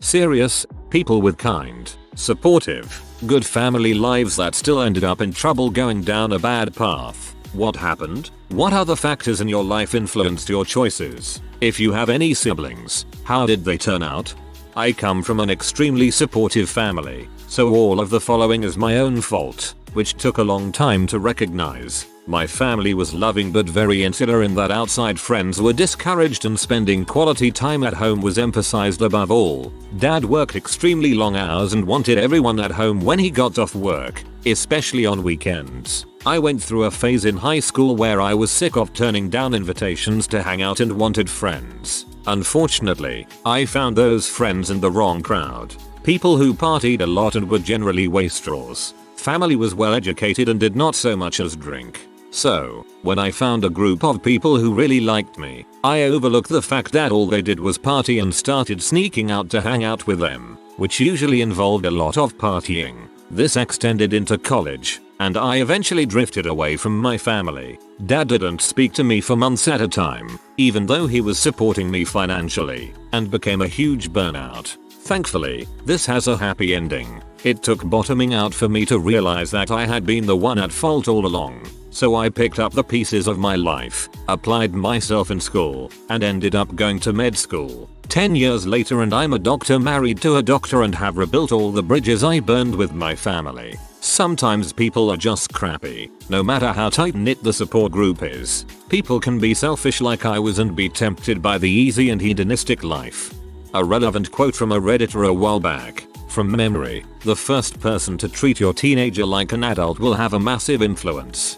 Serious, people with kind, supportive, good family lives that still ended up in trouble going down a bad path. What happened? What other factors in your life influenced your choices? If you have any siblings, how did they turn out? I come from an extremely supportive family, so all of the following is my own fault, which took a long time to recognize. My family was loving but very insular in that outside friends were discouraged and spending quality time at home was emphasized above all. Dad worked extremely long hours and wanted everyone at home when he got off work, especially on weekends. I went through a phase in high school where I was sick of turning down invitations to hang out and wanted friends. Unfortunately, I found those friends in the wrong crowd. People who partied a lot and were generally wastrels. Family was well educated and did not so much as drink. So, when I found a group of people who really liked me, I overlooked the fact that all they did was party and started sneaking out to hang out with them, which usually involved a lot of partying. This extended into college, and I eventually drifted away from my family. Dad didn't speak to me for months at a time, even though he was supporting me financially, and became a huge burnout. Thankfully, this has a happy ending. It took bottoming out for me to realize that I had been the one at fault all along. So I picked up the pieces of my life, applied myself in school, and ended up going to med school. 10 years later and I'm a doctor married to a doctor and have rebuilt all the bridges I burned with my family. Sometimes people are just crappy, no matter how tight-knit the support group is. People can be selfish like I was and be tempted by the easy and hedonistic life. A relevant quote from a Redditor a while back. From memory, the first person to treat your teenager like an adult will have a massive influence.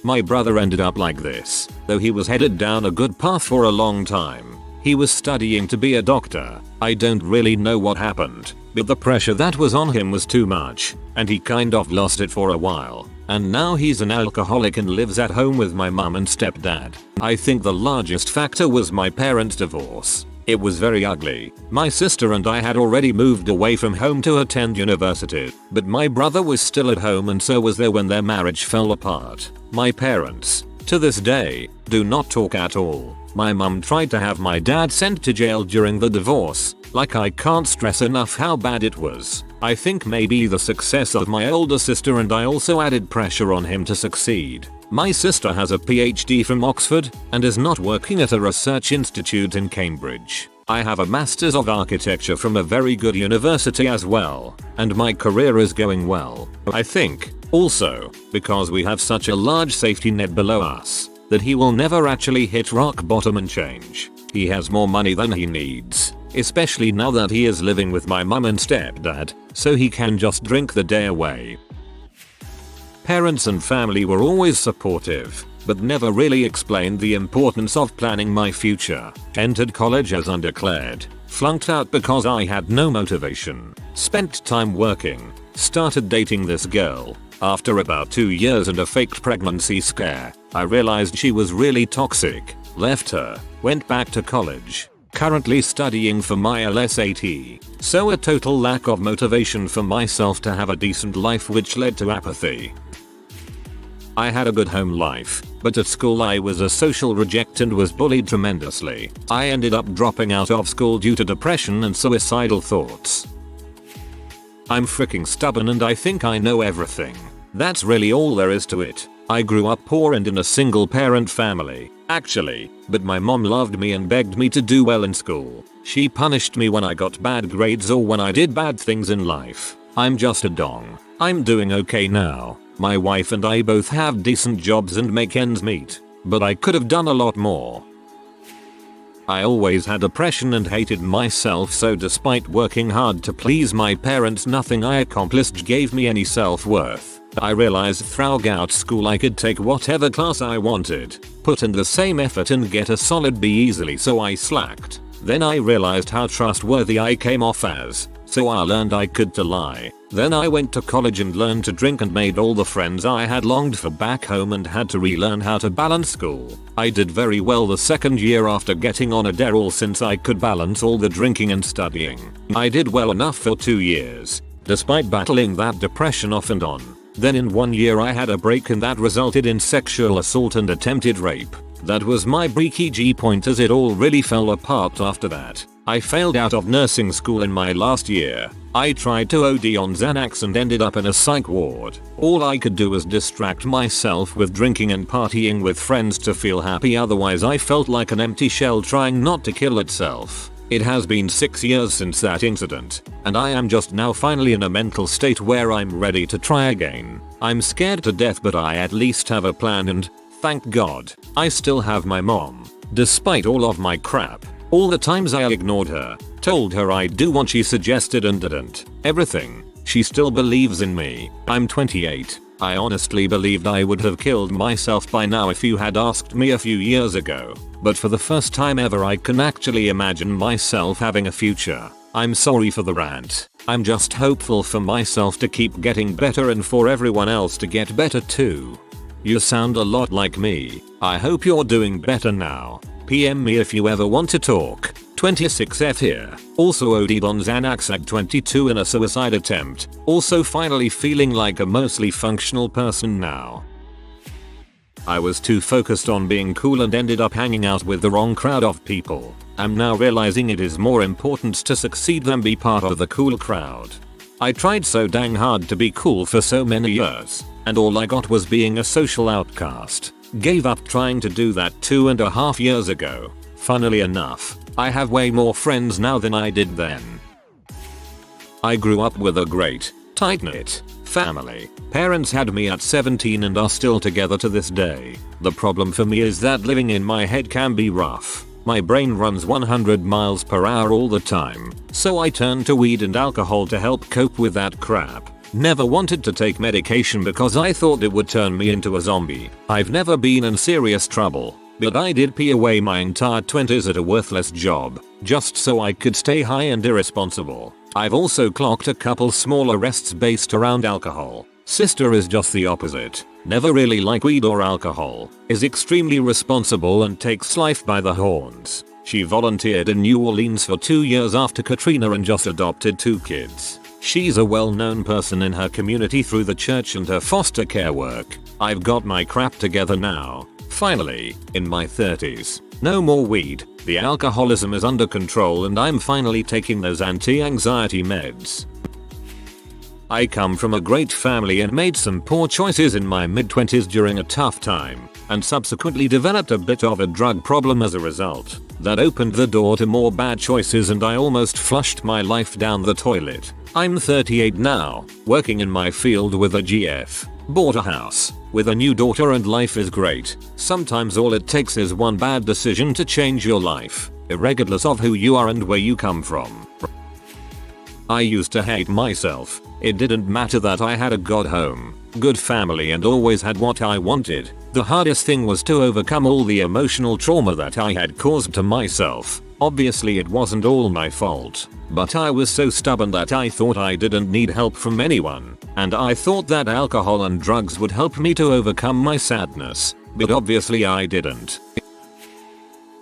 My brother ended up like this, though he was headed down a good path for a long time. He was studying to be a doctor. I don't really know what happened, but the pressure that was on him was too much, and he kind of lost it for a while. And now he's an alcoholic and lives at home with my mum and stepdad. I think the largest factor was my parents' divorce. It was very ugly. My sister and I had already moved away from home to attend university, but my brother was still at home and so was there when their marriage fell apart. My parents, to this day, do not talk at all. My mum tried to have my dad sent to jail during the divorce. Like, I can't stress enough how bad it was. I think maybe the success of my older sister and I also added pressure on him to succeed. My sister has a PhD from Oxford and is not working at a research institute in Cambridge. I have a Masters of Architecture from a very good university as well, and my career is going well. I think, also, because we have such a large safety net below us, that he will never actually hit rock bottom and change. He has more money than he needs, especially now that he is living with my mum and stepdad, so he can just drink the day away. Parents and family were always supportive, but never really explained the importance of planning my future. Entered college as undeclared, flunked out because I had no motivation, spent time working, started dating this girl. After about 2 years and a faked pregnancy scare, I realized she was really toxic, left her, went back to college. Currently studying for my LSAT. So a total lack of motivation for myself to have a decent life, which led to apathy. I had a good home life, but at school I was a social reject and was bullied tremendously. I ended up dropping out of school due to depression and suicidal thoughts. I'm freaking stubborn and I think I know everything. That's really all there is to it. I grew up poor and in a single parent family, actually, but my mom loved me and begged me to do well in school. She punished me when I got bad grades or when I did bad things in life. I'm just a dong. I'm doing okay now. My wife and I both have decent jobs and make ends meet, but I could have done a lot more. I always had depression and hated myself, so despite working hard to please my parents, nothing I accomplished gave me any self-worth. I realized throughout school I could take whatever class I wanted, put in the same effort and get a solid B easily, so I slacked. Then I realized how trustworthy I came off as, so I learned I could to lie. Then I went to college and learned to drink and made all the friends I had longed for back home and had to relearn how to balance school. I did very well the second year after getting on a Adderall since I could balance all the drinking and studying. I did well enough for 2 years, despite battling that depression off and on. Then in 1 year I had a break and that resulted in sexual assault and attempted rape. That was my breaky point, as it all really fell apart after that. I failed out of nursing school in my last year. I tried to OD on Xanax and ended up in a psych ward. All I could do was distract myself with drinking and partying with friends to feel happy, otherwise I felt like an empty shell trying not to kill itself. It has been 6 years since that incident, and I am just now finally in a mental state where I'm ready to try again. I'm scared to death, but I at least have a plan, and thank God, I still have my mom. Despite all of my crap, all the times I ignored her, told her I'd do what she suggested and didn't, everything, she still believes in me. I'm 28. I honestly believed I would have killed myself by now if you had asked me a few years ago. But for the first time ever I can actually imagine myself having a future. I'm sorry for the rant. I'm just hopeful for myself to keep getting better and for everyone else to get better too. You sound a lot like me. I hope you're doing better now. PM me if you ever want to talk. 26F here. Also OD'd on Xanax at 22 in a suicide attempt. Also finally feeling like a mostly functional person now. I was too focused on being cool and ended up hanging out with the wrong crowd of people. I'm now realizing it is more important to succeed than be part of the cool crowd. I tried so dang hard to be cool for so many years, and all I got was being a social outcast. Gave up trying to do that 2.5 years ago. Funnily enough, I have way more friends now than I did then. I grew up with a great, tight-knit family. Parents had me at 17 and are still together to this day. The problem for me is that living in my head can be rough. My brain runs 100 miles per hour all the time, so I turned to weed and alcohol to help cope with that crap. Never wanted to take medication because I thought it would turn me into a zombie. I've never been in serious trouble, but I did pee away my entire 20s at a worthless job, just so I could stay high and irresponsible. I've also clocked a couple small arrests based around alcohol. Sister is just the opposite. Never really like weed or alcohol. Is extremely responsible and takes life by the horns. She volunteered in New Orleans for 2 years after Katrina and just adopted 2 kids. She's a well-known person in her community through the church and her foster care work. I've got my crap together now. Finally, in my 30s. No more weed. The alcoholism is under control and I'm finally taking those anti-anxiety meds. I come from a great family and made some poor choices in my mid-20s during a tough time, and subsequently developed a bit of a drug problem as a result. That opened the door to more bad choices and I almost flushed my life down the toilet. I'm 38 now, working in my field with a GF. Bought a house, with a new daughter, and life is great. Sometimes all it takes is one bad decision to change your life, regardless of who you are and where you come from. I used to hate myself. It didn't matter that I had a good home, good family and always had what I wanted. The hardest thing was to overcome all the emotional trauma that I had caused to myself. Obviously it wasn't all my fault, but I was so stubborn that I thought I didn't need help from anyone, and I thought that alcohol and drugs would help me to overcome my sadness, but obviously I didn't.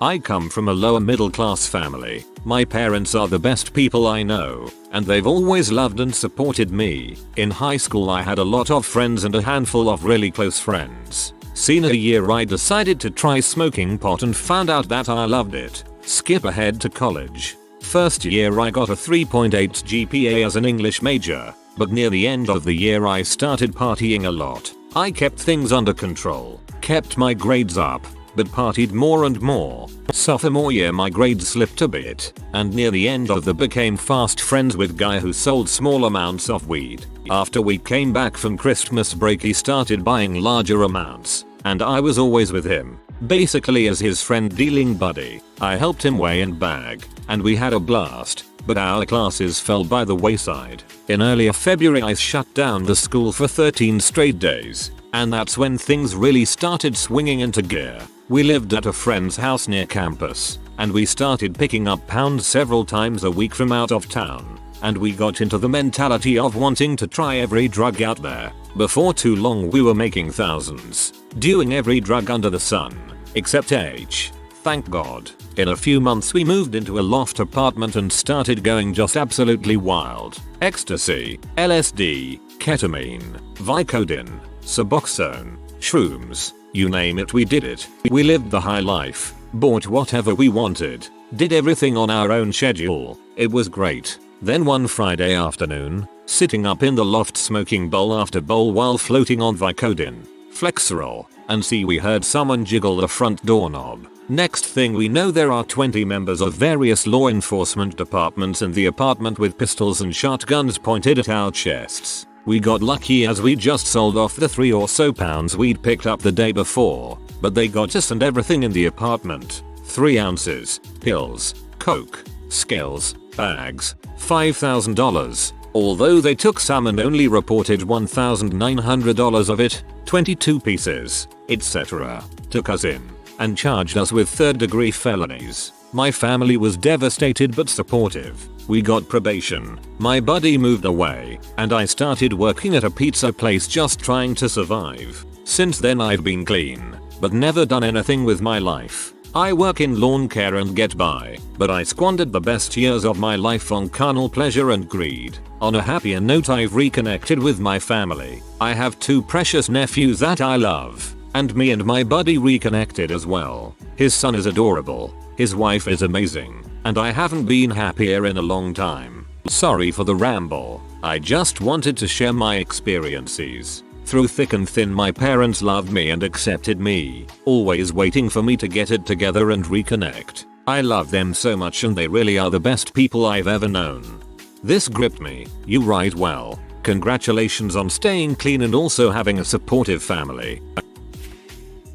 I come from a lower middle class family. My parents are the best people I know, and they've always loved and supported me. In high school I had a lot of friends and a handful of really close friends. Senior year I decided to try smoking pot and found out that I loved it. Skip ahead to college. First year I got a 3.8 GPA as an English major, but near the end of the year I started partying a lot. I kept things under control, kept my grades up, but partied more and more. Sophomore year my grades slipped a bit, and near the end of the became fast friends with guy who sold small amounts of weed. After we came back from Christmas break he started buying larger amounts, and I was always with him, basically as his friend dealing buddy. I helped him weigh and bag, and we had a blast, but our classes fell by the wayside. In early February I shut down the school for 13 straight days, and that's when things really started swinging into gear. We lived at a friend's house near campus, and we started picking up pounds several times a week from out of town, and we got into the mentality of wanting to try every drug out there. Before too long we were making thousands, doing every drug under the sun, except H. Thank God. In a few months we moved into a loft apartment and started going just absolutely wild. Ecstasy, LSD, ketamine, Vicodin, Suboxone, shrooms, You name it, we did it. We lived the high life, bought whatever we wanted, did everything on our own schedule. It was great. Then one Friday afternoon, sitting up in the loft smoking bowl after bowl while floating on Vicodin, Flexerol, and see, we heard someone jiggle the front doorknob. Next thing we know, there are 20 members of various law enforcement departments in the apartment with pistols and shotguns pointed at our chests. We got lucky as we just sold off the 3 or so pounds we'd picked up the day before, but they got us and everything in the apartment. 3 ounces, pills, coke, scales, bags, $5,000. Although they took some and only reported $1,900 of it, 22 pieces, etc., took us in and charged us with third-degree felonies. My family was devastated but supportive. We got probation, my buddy moved away, and I started working at a pizza place just trying to survive. Since then I've been clean, but never done anything with my life. I work in lawn care and get by, but I squandered the best years of my life on carnal pleasure and greed. On a happier note, I've reconnected with my family. I have 2 precious nephews that I love, and me and my buddy reconnected as well. His son is adorable, his wife is amazing, and I haven't been happier in a long time. Sorry for the ramble, I just wanted to share my experiences. Through thick and thin, my parents loved me and accepted me, always waiting for me to get it together and reconnect. I love them so much and they really are the best people I've ever known. This gripped me. You write well. Congratulations on staying clean and also having a supportive family.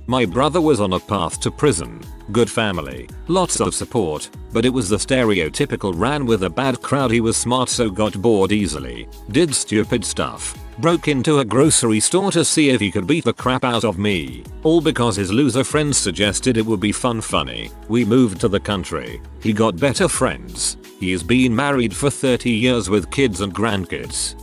My brother was on a path to prison. Good family, lots of support, but it was the stereotypical ran with a bad crowd. He was smart so got bored easily, did stupid stuff, broke into a grocery store to see if he could beat the crap out of me, all because his loser friends suggested it would be funny. We moved to the country, he got better friends, he's been married for 30 years with kids and grandkids.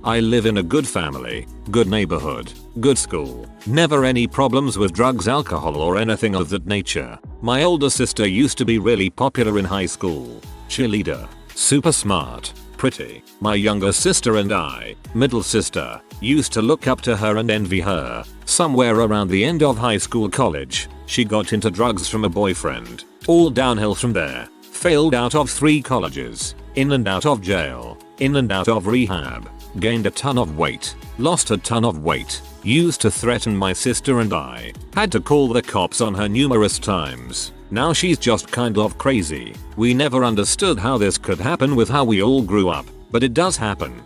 I live in a good family, good neighborhood, good school, never any problems with drugs, alcohol or anything of that nature. My older sister used to be really popular in high school, cheerleader, super smart, pretty. My younger sister and I, middle sister, used to look up to her and envy her. Somewhere around the end of high school college, she got into drugs from a boyfriend. All downhill from there. Failed out of 3 colleges, in and out of jail, in and out of rehab. Gained a ton of weight, lost a ton of weight, used to threaten my sister and I, had to call the cops on her numerous times. Now she's just kind of crazy. We never understood how this could happen with how we all grew up, but it does happen.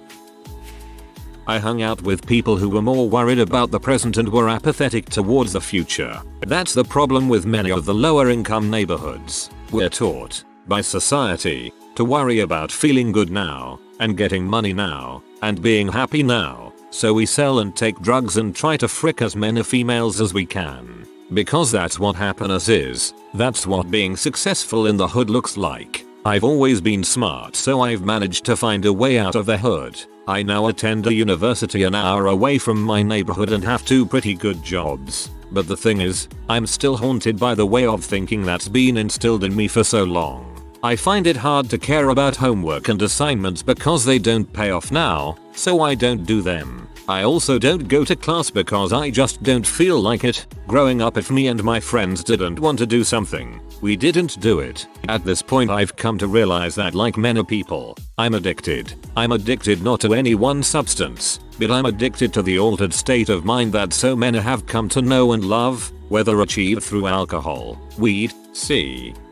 I hung out with people who were more worried about the present and were apathetic towards the future. That's the problem with many of the lower income neighborhoods. We're taught, by society, to worry about feeling good now, and getting money now, and being happy now, so we sell and take drugs and try to frick as many females as we can. Because that's what happiness is, that's what being successful in the hood looks like. I've always been smart, so I've managed to find a way out of the hood. I now attend a university an hour away from my neighborhood and have 2 pretty good jobs. But the thing is, I'm still haunted by the way of thinking that's been instilled in me for so long. I find it hard to care about homework and assignments because they don't pay off now, so I don't do them. I also don't go to class because I just don't feel like it. Growing up, if me and my friends didn't want to do something, we didn't do it. At this point I've come to realize that, like many people, I'm addicted. I'm addicted not to any one substance, but I'm addicted to the altered state of mind that so many have come to know and love, whether achieved through alcohol, weed,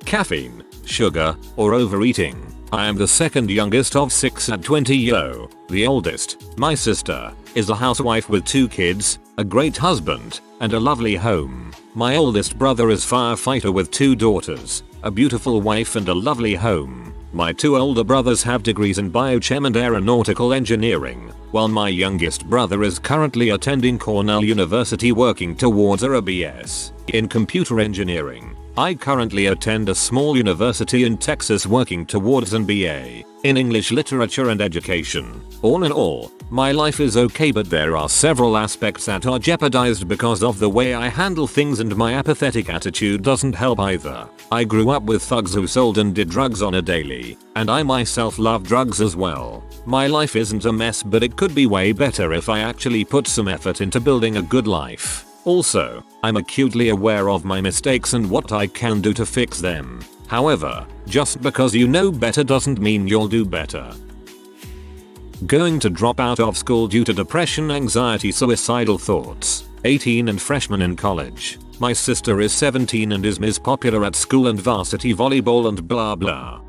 caffeine, sugar, or overeating. I am the second youngest of 6 at 20. The oldest, my sister, is a housewife with 2 kids, a great husband, and a lovely home. My oldest brother is firefighter with 2 daughters, a beautiful wife and a lovely home. My 2 older brothers have degrees in biochem and aeronautical engineering, while my youngest brother is currently attending Cornell University working towards a BS in computer engineering. I currently attend a small university in Texas working towards an BA in English literature and education. All in all, my life is okay, but there are several aspects that are jeopardized because of the way I handle things, and my apathetic attitude doesn't help either. I grew up with thugs who sold and did drugs on a daily, and I myself love drugs as well. My life isn't a mess, but it could be way better if I actually put some effort into building a good life. Also, I'm acutely aware of my mistakes and what I can do to fix them. However, just because you know better doesn't mean you'll do better. Going to drop out of school due to depression, anxiety, suicidal thoughts. 18 and freshman in college. My sister is 17 and is Ms. Popular at school and varsity volleyball and blah blah.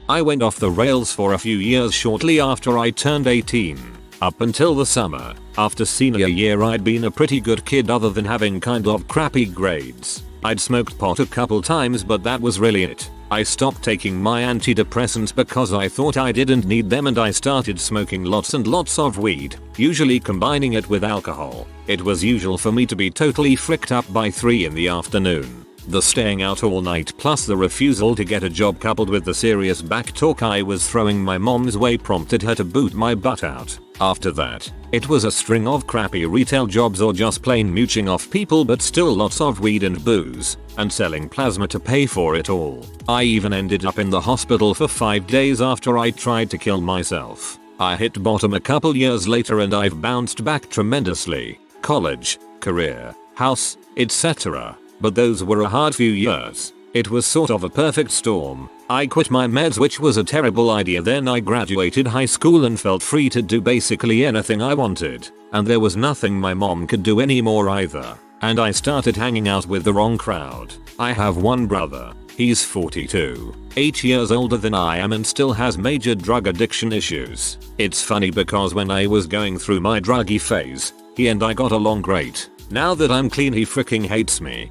I went off the rails for a few years shortly after I turned 18. Up until the summer, after senior year, I'd been a pretty good kid other than having kind of crappy grades. I'd smoked pot a couple times, but that was really it. I stopped taking my antidepressants because I thought I didn't need them, and I started smoking lots and lots of weed, usually combining it with alcohol. It was usual for me to be totally fricked up by 3 in the afternoon. The staying out all night plus the refusal to get a job coupled with the serious back talk I was throwing my mom's way prompted her to boot my butt out. After that, it was a string of crappy retail jobs or just plain mooching off people, but still lots of weed and booze, and selling plasma to pay for it all. I even ended up in the hospital for 5 days after I tried to kill myself. I hit bottom a couple years later and I've bounced back tremendously. College, career, house, etc. But those were a hard few years. It was sort of a perfect storm. I quit my meds, which was a terrible idea. Then I graduated high school and felt free to do basically anything I wanted. And there was nothing my mom could do anymore either. And I started hanging out with the wrong crowd. I have one brother. He's 42, 8 years older than I am, and still has major drug addiction issues. It's funny because when I was going through my druggy phase, he and I got along great. Now that I'm clean, he freaking hates me.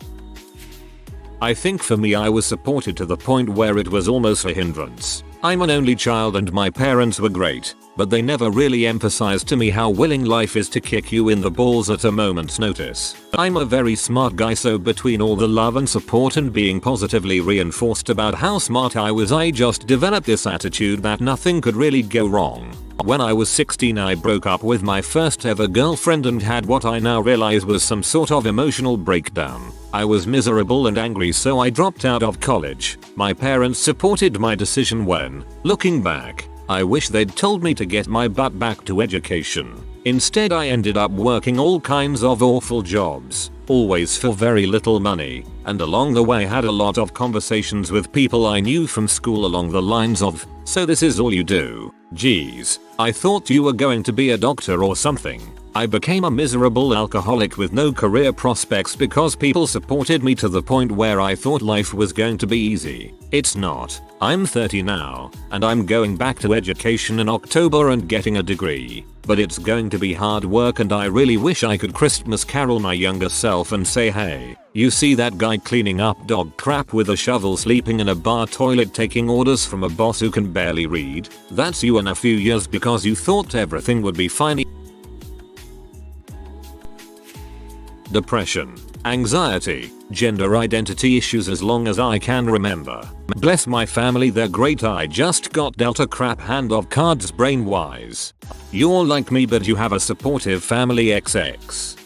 I think for me, I was supported to the point where it was almost a hindrance. I'm an only child and my parents were great, but they never really emphasized to me how willing life is to kick you in the balls at a moment's notice. I'm a very smart guy, so between all the love and support and being positively reinforced about how smart I was, I just developed this attitude that nothing could really go wrong. When I was 16, I broke up with my first ever girlfriend and had what I now realize was some sort of emotional breakdown. I was miserable and angry, so I dropped out of college. My parents supported my decision when, looking back, I wish they'd told me to get my butt back to education. Instead, I ended up working all kinds of awful jobs, always for very little money, and along the way had a lot of conversations with people I knew from school along the lines of, "So this is all you do? Geez, I thought you were going to be a doctor or something." I became a miserable alcoholic with no career prospects because people supported me to the point where I thought life was going to be easy. It's not. I'm 30 now, and I'm going back to education in October and getting a degree. But it's going to be hard work, and I really wish I could Christmas carol my younger self and say, "Hey, you see that guy cleaning up dog crap with a shovel, sleeping in a bar toilet, taking orders from a boss who can barely read? That's you in a few years because you thought everything would be fine." Depression, anxiety, gender identity issues as long as I can remember. Bless my family, they're great. I just got dealt a crap hand of cards brain wise. You're like me, but you have a supportive family XX.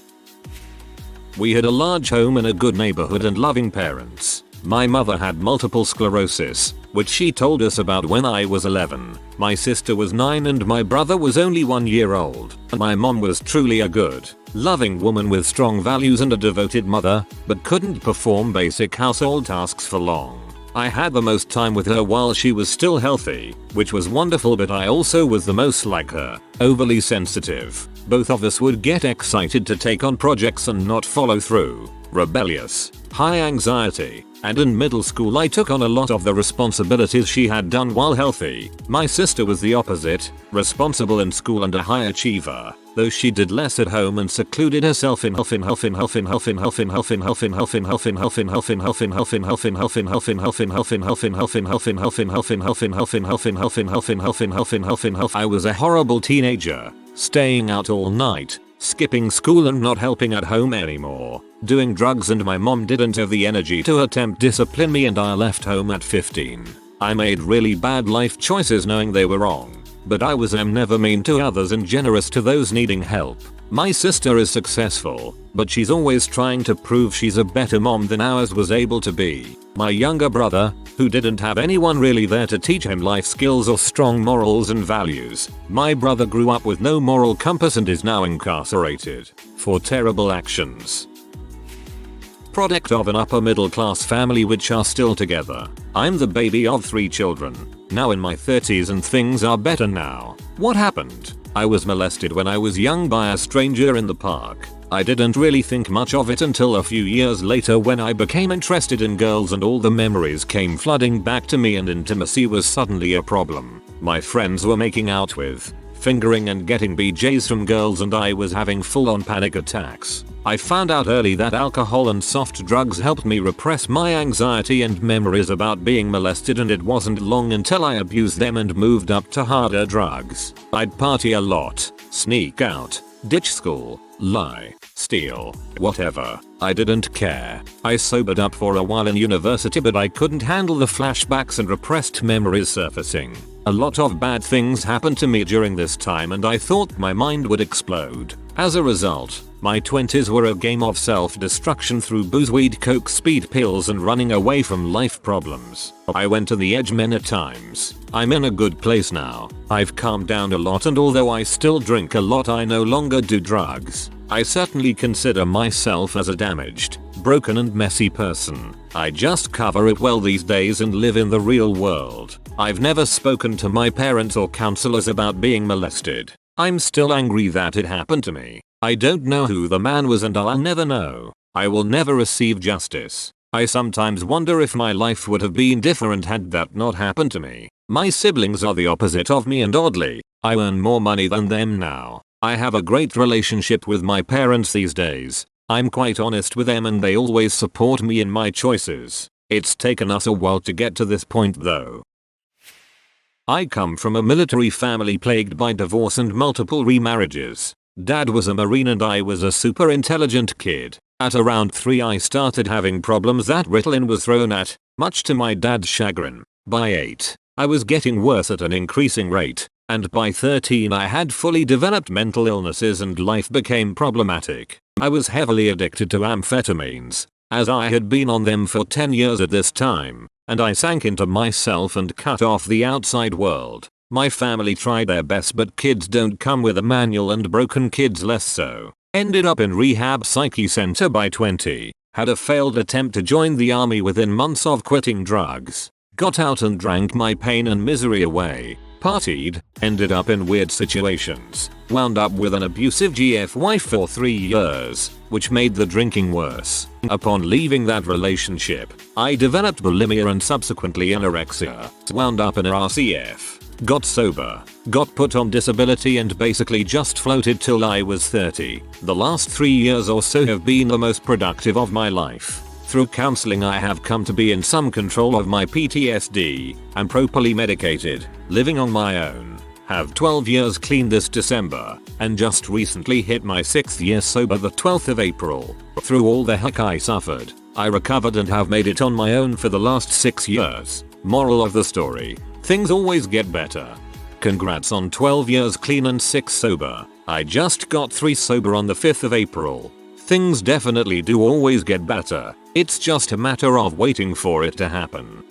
We had a large home in a good neighborhood and loving parents. My mother had multiple sclerosis, which she told us about when I was 11. My sister was 9 and my brother was only 1 year old. My mom was truly a good, loving woman with strong values and a devoted mother, but couldn't perform basic household tasks for long. I had the most time with her while she was still healthy, which was wonderful, but I also was the most like her, overly sensitive. Both of us would get excited to take on projects and not follow through, rebellious, high anxiety, and in middle school I took on a lot of the responsibilities she had done while healthy. My sister was the opposite, responsible in school and a high achiever, though she did less at home and secluded herself in I was a horrible teenager, staying out all night, skipping school and not helping at home anymore, doing drugs, and my mom didn't have the energy to attempt discipline me and I left home at 15. I made really bad life choices knowing they were wrong. but I am never mean to others and generous to those needing help. My sister is successful, but she's always trying to prove she's a better mom than ours was able to be. My younger brother, who didn't have anyone really there to teach him life skills or strong morals and values. My brother grew up with no moral compass and is now incarcerated for terrible actions. Product of an upper middle class family which are still together. I'm the baby of 3 children. Now in my 30s and things are better now. What happened? I was molested when I was young by a stranger in the park. I didn't really think much of it until a few years later when I became interested in girls and all the memories came flooding back to me and intimacy was suddenly a problem. My friends were making out with, fingering and getting BJs from girls and I was having full-on panic attacks. I found out early that alcohol and soft drugs helped me repress my anxiety and memories about being molested, and it wasn't long until I abused them and moved up to harder drugs. I'd party a lot, sneak out, ditch school, lie, steal, whatever. I didn't care. I sobered up for a while in university, but I couldn't handle the flashbacks and repressed memories surfacing. A lot of bad things happened to me during this time and I thought my mind would explode. As a result, my 20s were a game of self-destruction through booze, weed, coke, speed pills and running away from life problems. I went to the edge many times. I'm in a good place now. I've calmed down a lot, and although I still drink a lot, I no longer do drugs. I certainly consider myself as a damaged, broken and messy person. I just cover it well these days and live in the real world. I've never spoken to my parents or counselors about being molested. I'm still angry that it happened to me. I don't know who the man was and I'll never know. I will never receive justice. I sometimes wonder if my life would have been different had that not happened to me. My siblings are the opposite of me and oddly, I earn more money than them now. I have a great relationship with my parents these days. I'm quite honest with them and they always support me in my choices. It's taken us a while to get to this point though. I come from a military family plagued by divorce and multiple remarriages. Dad was a Marine and I was a super intelligent kid. At around 3 I started having problems that Ritalin was thrown at, much to my dad's chagrin. By 8, I was getting worse at an increasing rate, and by 13 I had fully developed mental illnesses and life became problematic. I was heavily addicted to amphetamines, as I had been on them for 10 years at this time, and I sank into myself and cut off the outside world. My family tried their best, but kids don't come with a manual and broken kids less so. Ended up in rehab psyche center by 20. Had a failed attempt to join the army within months of quitting drugs. Got out and drank my pain and misery away. Partied, ended up in weird situations. Wound up with an abusive GF wife for 3 years, which made the drinking worse. Upon leaving that relationship, I developed bulimia and subsequently anorexia. Wound up in RCF. Got sober, got put on disability and basically just floated till I was 30. The last 3 years or so have been the most productive of my life. Through counseling I have come to be in some control of my PTSD. I'm properly medicated, living on my own. Have 12 years clean this December, and just recently hit my 6th year sober the 12th of April. Through all the heck I suffered, I recovered and have made it on my own for the last 6 years. Moral of the story. Things always get better. Congrats on 12 years clean and 6 sober. I just got 3 sober on the 5th of April. Things definitely do always get better. It's just a matter of waiting for it to happen.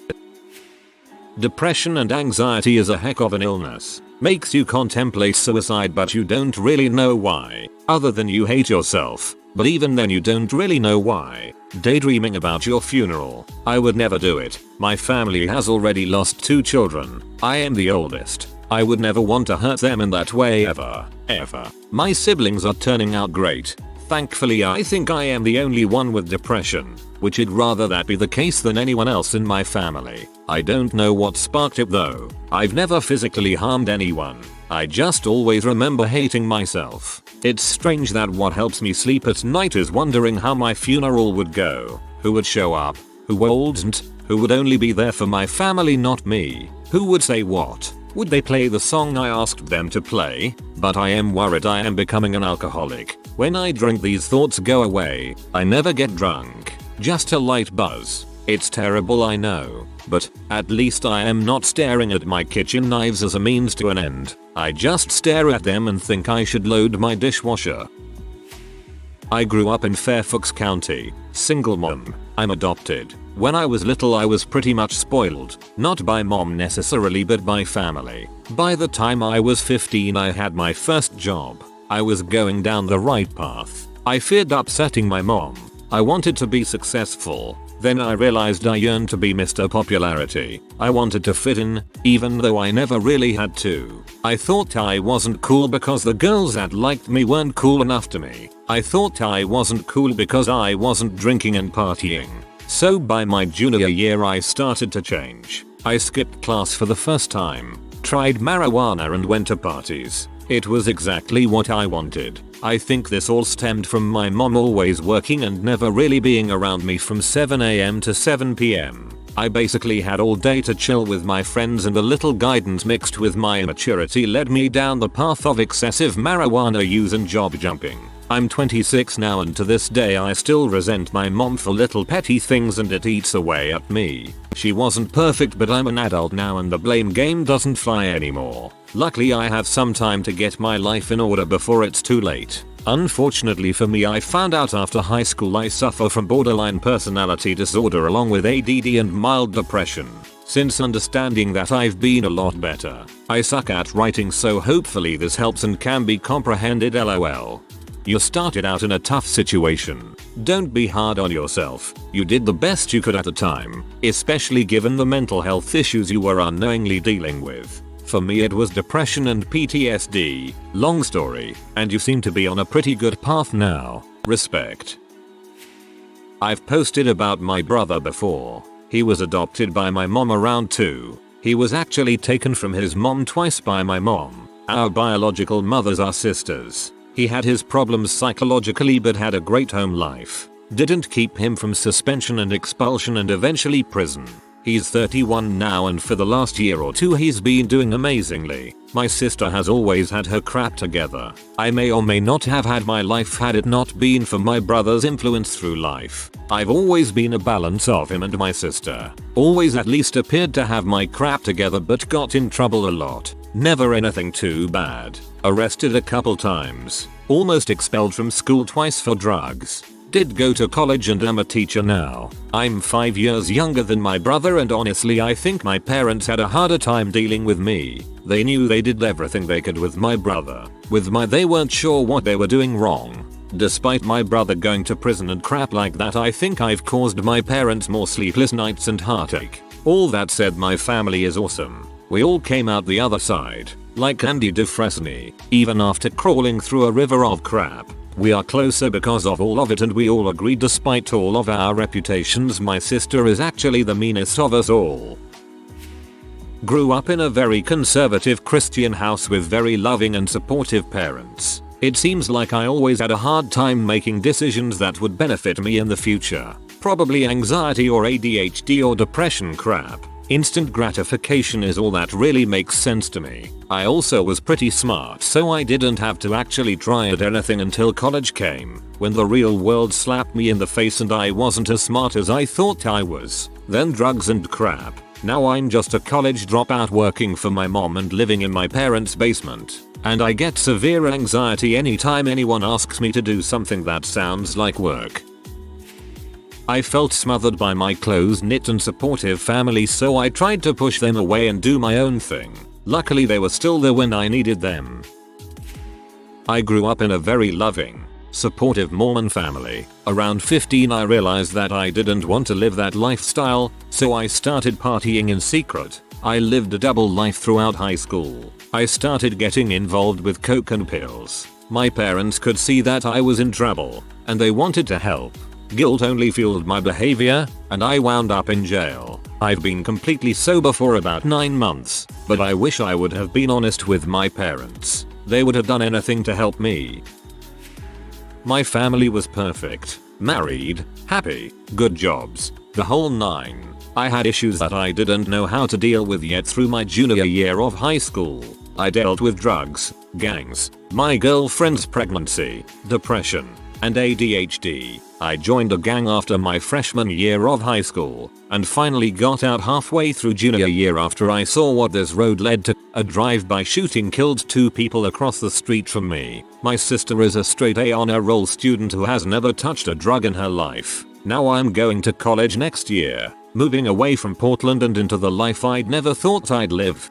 Depression and anxiety is a heck of an illness. Makes you contemplate suicide but you don't really know why. Other than you hate yourself. But even then you don't really know why. Daydreaming about your funeral. I would never do it. My family has already lost 2 children. I am the oldest. I would never want to hurt them in that way ever. My siblings are turning out great. Thankfully I think I am the only one with depression, which I'd rather that be the case than anyone else in my family. I don't know what sparked it though. I've never physically harmed anyone. I just always remember hating myself. It's strange that what helps me sleep at night is wondering how my funeral would go, who would show up, who wouldn't, who would only be there for my family not me, who would say what. Would they play the song I asked them to play? But I am worried I am becoming an alcoholic. When I drink these thoughts go away. I never get drunk. Just a light buzz. It's terrible, I know, but at least I am not staring at my kitchen knives as a means to an end. I just stare at them and think I should load my dishwasher. I grew up in Fairfax County, single mom. I'm adopted. When I was little I was pretty much spoiled, not by mom necessarily but by family. By the time I was 15 I had my first job. I was going down the right path. I feared upsetting my mom. I wanted to be successful. Then I realized I yearned to be Mr. Popularity. I wanted to fit in, even though I never really had to. I thought I wasn't cool because the girls that liked me weren't cool enough to me. I thought I wasn't cool because I wasn't drinking and partying. So by my junior year I started to change. I skipped class for the first time, tried marijuana and went to parties. It was exactly what I wanted. I think this all stemmed from my mom always working and never really being around me from 7 AM to 7 PM. I basically had all day to chill with my friends, and a little guidance mixed with my immaturity led me down the path of excessive marijuana use and job jumping. I'm 26 now and to this day I still resent my mom for little petty things and it eats away at me. She wasn't perfect, but I'm an adult now and the blame game doesn't fly anymore. Luckily I have some time to get my life in order before it's too late. Unfortunately for me, I found out after high school I suffer from borderline personality disorder along with ADD and mild depression. Since understanding that, I've been a lot better. I suck at writing, so hopefully this helps and can be comprehended. LOL. You started out in a tough situation. Don't be hard on yourself. You did the best you could at the time, especially given the mental health issues you were unknowingly dealing with. For me it was depression and PTSD. Long story, and you seem to be on a pretty good path now. Respect. I've posted about my brother before. He was adopted by my mom around 2. He was actually taken from his mom twice by my mom. Our biological mothers are sisters. He had his problems psychologically but had a great home life. Didn't keep him from suspension and expulsion and eventually prison. He's 31 now and for the last year or 2 he's been doing amazingly. My sister has always had her crap together. I may or may not have had my life had it not been for my brother's influence through life. I've always been a balance of him and my sister. Always at least appeared to have my crap together but got in trouble a lot. Never anything too bad. Arrested a couple times. Almost expelled from school twice for drugs. Did go to college and am a teacher now. I'm 5 years younger than my brother and honestly I think my parents had a harder time dealing with me. They knew they did everything they could with my brother. They weren't sure what they were doing wrong. Despite my brother going to prison and crap like that, I think I've caused my parents more sleepless nights and heartache. All that said, my family is awesome. We all came out the other side. Like Andy Dufresne, even after crawling through a river of crap. We are closer because of all of it and we all agree despite all of our reputations my sister is actually the meanest of us all. Grew up in a very conservative Christian house with very loving and supportive parents. It seems like I always had a hard time making decisions that would benefit me in the future. Probably anxiety or ADHD or depression crap. Instant gratification is all that really makes sense to me. I also was pretty smart, so I didn't have to actually try at anything until college came, when the real world slapped me in the face and I wasn't as smart as I thought I was. Then drugs and crap. Now I'm just a college dropout working for my mom and living in my parents' basement. And I get severe anxiety anytime anyone asks me to do something that sounds like work. I felt smothered by my close-knit and supportive family, so I tried to push them away and do my own thing. Luckily they were still there when I needed them. I grew up in a very loving, supportive Mormon family. Around 15 I realized that I didn't want to live that lifestyle, so I started partying in secret. I lived a double life throughout high school. I started getting involved with coke and pills. My parents could see that I was in trouble, and they wanted to help. Guilt only fueled my behavior, and I wound up in jail. I've been completely sober for about 9 months, but I wish I would have been honest with my parents. They would have done anything to help me. My family was perfect. Married, happy, good jobs, the whole 9. I had issues that I didn't know how to deal with yet through my junior year of high school. I dealt with drugs, gangs, my girlfriend's pregnancy, depression, and ADHD. I joined a gang after my freshman year of high school and finally got out halfway through junior year after I saw what this road led to. A drive-by shooting killed 2 people across the street from me. My sister is a straight A honor roll student who has never touched a drug in her life. Now I'm going to college next year, moving away from Portland and into the life I'd never thought I'd live.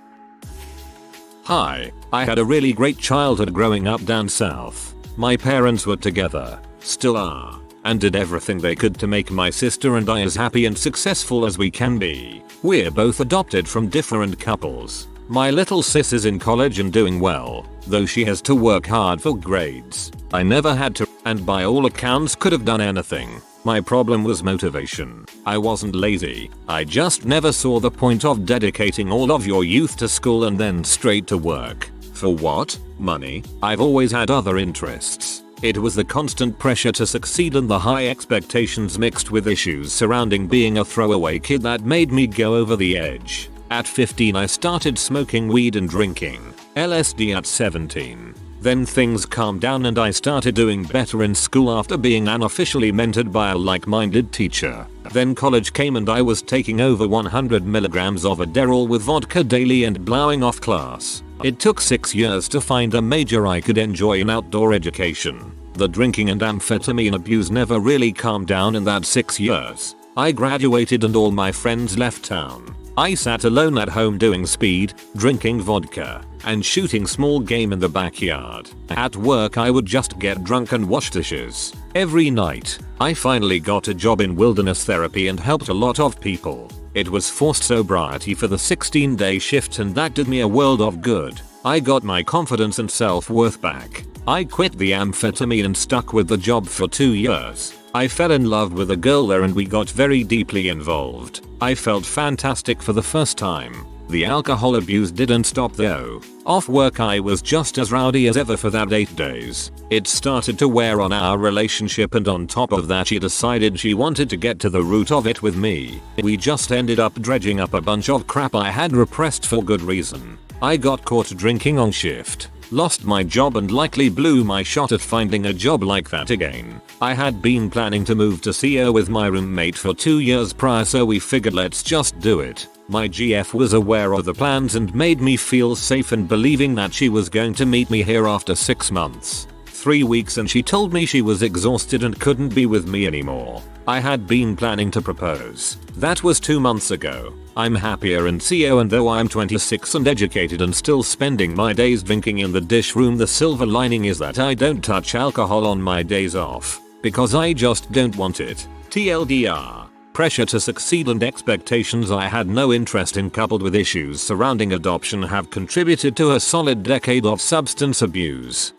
Hi, I had a really great childhood growing up down south. My parents were together, still are, and did everything they could to make my sister and I as happy and successful as we can be. We're both adopted from different couples. My little sis is in college and doing well, though she has to work hard for grades. I never had to, and by all accounts could have done anything. My problem was motivation. I wasn't lazy, I just never saw the point of dedicating all of your youth to school and then straight to work. For what? Money? I've always had other interests. It was the constant pressure to succeed and the high expectations mixed with issues surrounding being a throwaway kid that made me go over the edge. At 15 I started smoking weed and drinking LSD at 17. Then things calmed down and I started doing better in school after being unofficially mentored by a like-minded teacher. Then college came and I was taking over 100 milligrams of Adderall with vodka daily and blowing off class. It took 6 years to find a major I could enjoy in outdoor education. The drinking and amphetamine abuse never really calmed down in that 6 years. I graduated and all my friends left town. I sat alone at home doing speed, drinking vodka, and shooting small game in the backyard. At work I would just get drunk and wash dishes. Every night, I finally got a job in wilderness therapy and helped a lot of people. It was forced sobriety for the 16-day shift and that did me a world of good. I got my confidence and self-worth back. I quit the amphetamine and stuck with the job for 2 years. I fell in love with a girl there and we got very deeply involved. I felt fantastic for the first time. The alcohol abuse didn't stop though. Off work I was just as rowdy as ever for that 8 days. It started to wear on our relationship and on top of that she decided she wanted to get to the root of it with me. We just ended up dredging up a bunch of crap I had repressed for good reason. I got caught drinking on shift, lost my job and likely blew my shot at finding a job like that again. I had been planning to move to CO with my roommate for 2 years prior so we figured let's just do it. My GF was aware of the plans and made me feel safe in believing that she was going to meet me here after 6 months. 3 weeks and she told me she was exhausted and couldn't be with me anymore. I had been planning to propose. That was 2 months ago. I'm happier in CO and though I'm 26 and educated and still spending my days drinking in the dish room, the silver lining is that I don't touch alcohol on my days off. Because I just don't want it. TLDR. Pressure to succeed and expectations I had no interest in coupled with issues surrounding adoption have contributed to a solid decade of substance abuse.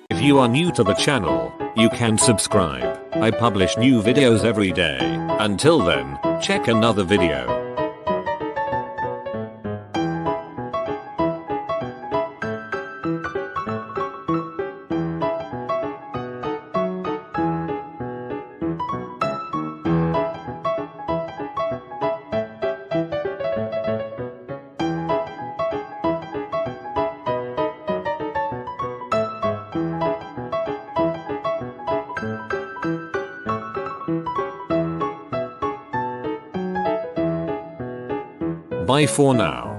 If you are new to the channel, you can subscribe. I publish new videos every day. Until then, check another video. Bye for now.